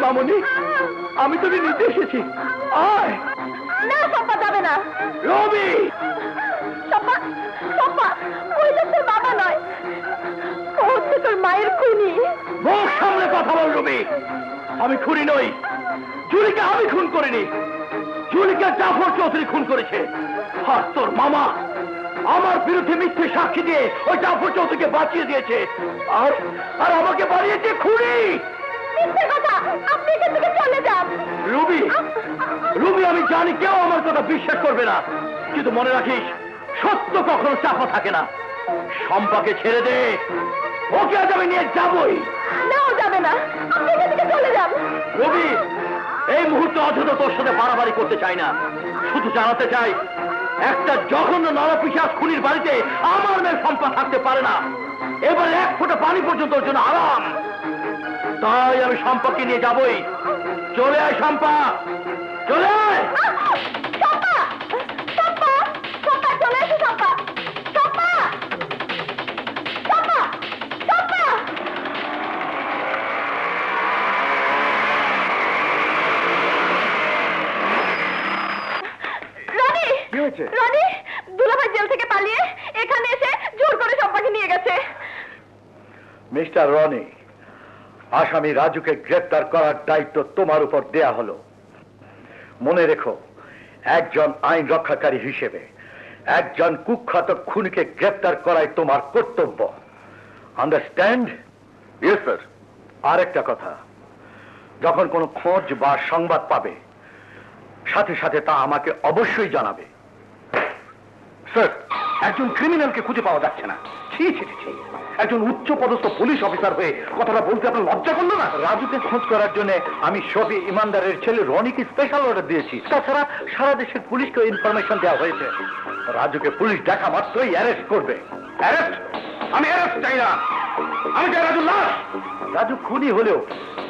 মামনি, আমি তোকে নিতে এসেছি। আয়। না শম্পা যাবে না। রবি! শম্পা, শম্পা, ওই তো তোর বাবা নয়, ও হচ্ছে তোর মায়ের খুনি। মুখ সামনে কথা বল রবি। আমি খুনি নই। জুলিকে আমি খুন করিনি। জুলিকে জাফর চৌধুরী খুন করেছে। আর তোর মামা আমার বিরুদ্ধে মিথ্যে সাক্ষী দিয়ে ওই জাফর চৌধুরীকে বাঁচিয়ে দিয়েছে। আর আর আমাকে বানিয়েছে খুনি। মিথ্যে কথা, আপনি এখান থেকে চলে যান। রুবি, রুবি, আমি জানি কেউ আমার কথা বিশ্বাস করবে না, কিন্তু মনে রাখিস সত্য কখনো চাপা থাকে না। শম্পাকে ছেড়ে দে, ওকে আজ আমি নিয়ে যাবই। নাও যাবে না, আপনি এখান থেকে চলে যান। রবি, এই মুহূর্তে অযথা তোর সাথে বাড়াবাড়ি করতে চাই না, শুধু জানাতে চাই একটা জঘন্য নরপিশাচ খুনির বাড়িতে আমার মেয়ে শম্পা থাকতে পারে না। এবার এক ফোঁটা পানি পর্যন্ত ওর জন্য আরাম। তাই আমি শম্পাকে নিয়ে যাবই। চলে আয় শম্পা, চলে আয়। শম্পা, শম্পা, শম্পা, চলে এসো শম্পা, শম্পা, শম্পা, শম্পা। রনি, কি হয়েছে? রনি, দুলাভাই জেল থেকে পালিয়ে এখানে এসে জোর করে শম্পাকে নিয়ে গেছে। মিস্টার রনি, আসামি রাজুকে গ্রেফতার করার দায়িত্ব তোমার উপর দেয়া হলো। মনে রেখো, একজন আইন রক্ষাকারী হিসেবে একজন কুখ্যাত খুনিকে গ্রেফতার করাই তোমার কর্তব্য। আন্ডারস্ট্যান্ড? Yes sir. আরেকটা কথা, যখন কোনো খোঁজ বা সংবাদ পাবে সাথে সাথে তা আমাকে অবশ্যই জানাবে। স্যার, একজন ক্রিমিনালকে খুঁজে পাওয়া যাচ্ছে না। ছি ছি ছি, একজন উচ্চ পদস্থ পুলিশ অফিসার হয়ে কথাটা বলতে আপনার লজ্জা করলো না? রাজুকে খোঁজ করার জন্য আমি শফি ইমানদারের ছেলে রনিকে স্পেশাল অর্ডার দিয়েছি। তাছাড়া সারা দেশের পুলিশকে ইনফরমেশন দেওয়া হয়েছে। রাজুকে পুলিশ দেখা মাত্রই অ্যারেস্ট করবে। অ্যারেস্ট? আমি অ্যারেস্ট চাই না। আমি চাই রাজু লাশ। রাজু খুনি হলেও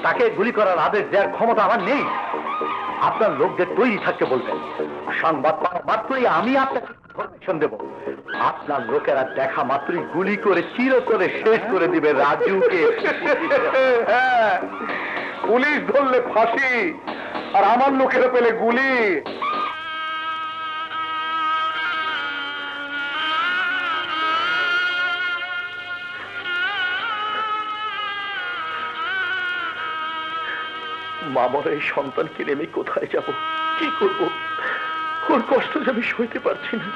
তাকে গুলি করার আদেশ দেওয়ার ক্ষমতা আমার নেই। আপনার লোকদের তৈরি থাকতে বলবেন। সংবাদ পাওয়া মাত্রই আমি আপনাকে ইনফরমেশন দেব। আপনার লোকেরা দেখা মাত্রই গুলি করে চির করে শেষ করে দিবে রাজুকে। পুলিশ ধরলে ফাঁসি, আর আমার লোকেরা পেলে গুলি। মামার এই সন্তানকে নিয়ে আমি কোথায় যাব, কি করব? ওর কষ্ট যে আমি সইতে পারছি না।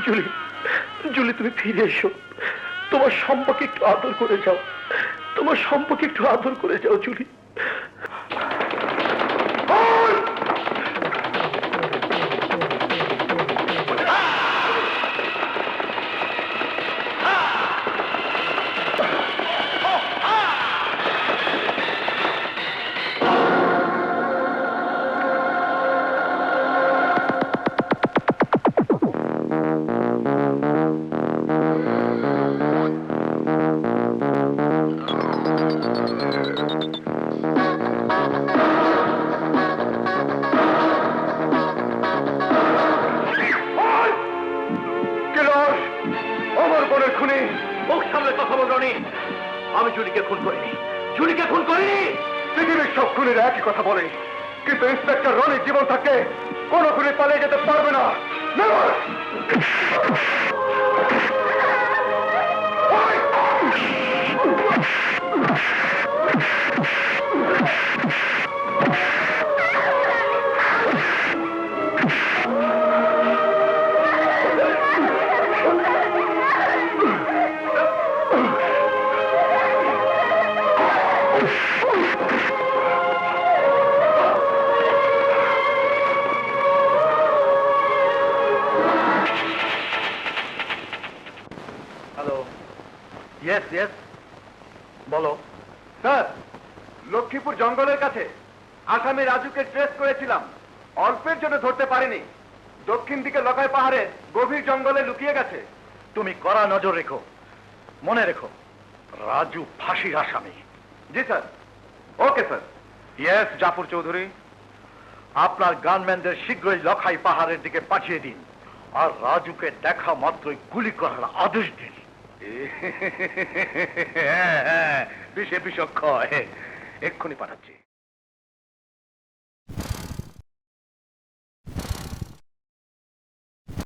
জুলি, জুলি, তুমি ফিরে এসো। তোমার সম্পর্কে একটু আদর করে যাও। তোমার সম্পর্কে একটু আদর করে যাও জুলি। আমি জুলিকে খুন করিনি, জুলিকে খুন করিনি। পৃথিবীর সব খুনিরা একই কথা বলে, কিন্তু ইন্সপেক্টর রনির জীবন থাকতে কোনো খুনি পালিয়ে যেতে পারবে না। ইয়েস ইয়েস, বলো। স্যার, লক্ষ্মীপুর জঙ্গলের কাছে আসামি রাজুকে ট্রেস করেছিলাম, অল্পের জন্য ধরতে পারিনি। দক্ষিণ দিকে লকাই পাহাড়ে গভীর জঙ্গলে লুকিয়ে গেছে। তুমি কড়া নজর রেখো, মনে রেখো রাজু ফাঁসির আসামি। জি sir. Okay sir. Yes Jafar Chowdhury, আপনার গানম্যানদের শীঘ্রই লখাই পাহাড়ের দিকে পাঠিয়ে দিন, আর রাজুকে দেখা মাত্রই গুলি করার আদেশ দিন। হ্যাঁ হ্যাঁ, বিষে বিষক্ষয়, এক্ষুনি পাঠাচ্ছি।